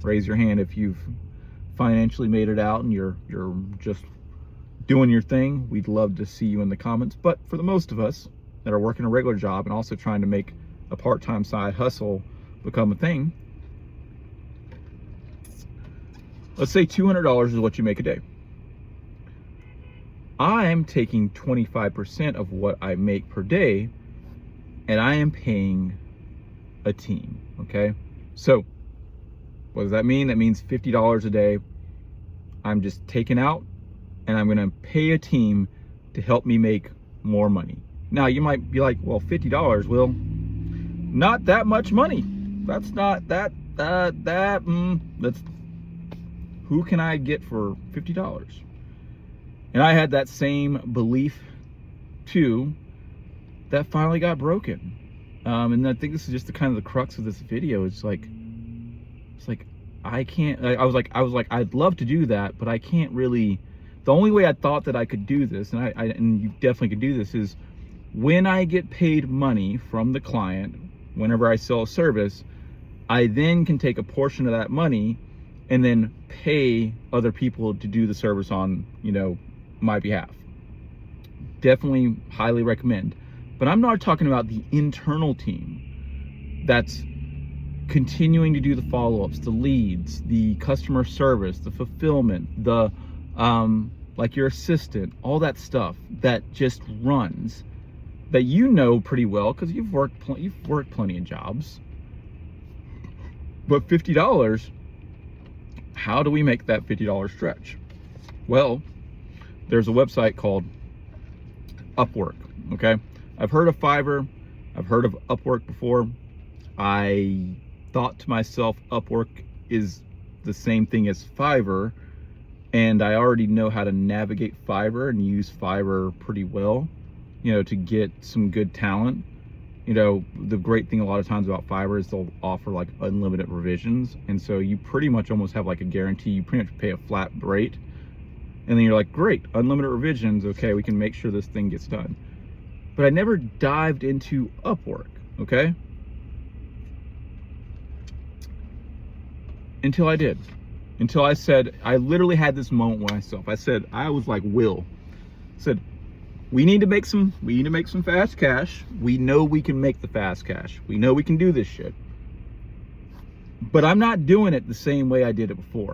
Raise your hand if you've financially made it out and you're just doing your thing. We'd love to see you in the comments. But for the most of us that are working a regular job and also trying to make a part-time side hustle become a thing, let's say $200 is what you make a day. I'm taking 25% of what I make per day and I am paying a team, okay? So what does that mean? That means $50 a day I'm just taking out, and I'm gonna pay a team to help me make more money. Now you might be like, well, $50, well, not that much money. That's not that's who can I get for $50? And I had that same belief too that finally got broken. And I think this is just the kind of the crux of this video. It's like I can't. I was like I'd love to do that, but I can't really. The only way I thought that I could do this, and and you definitely could do this, is when I get paid money from the client, whenever I sell a service, I then can take a portion of that money and then pay other people to do the service on, my behalf. Definitely highly recommend. But I'm not talking about the internal team that's continuing to do the follow-ups, the leads, the customer service, the fulfillment, the like your assistant, all that stuff that just runs, that pretty well because you've worked plenty of jobs. But $50, how do we make that $50 stretch? Well, there's a website called Upwork, okay? I've heard of Fiverr, I've heard of Upwork before. I thought to myself, Upwork is the same thing as Fiverr, and I already know how to navigate Fiverr and use Fiverr pretty well, to get some good talent. The great thing a lot of times about Fiverr is they'll offer like unlimited revisions, and so you pretty much almost have like a guarantee. You pretty much pay a flat rate, and then you're like, great, unlimited revisions, okay, we can make sure this thing gets done. But I never dived into Upwork, okay? Until I did. Until I said, I literally had this moment with myself. I was like, Will, said, we need to make some fast cash. We know we can make the fast cash. We know we can do this shit. But I'm not doing it the same way I did it before.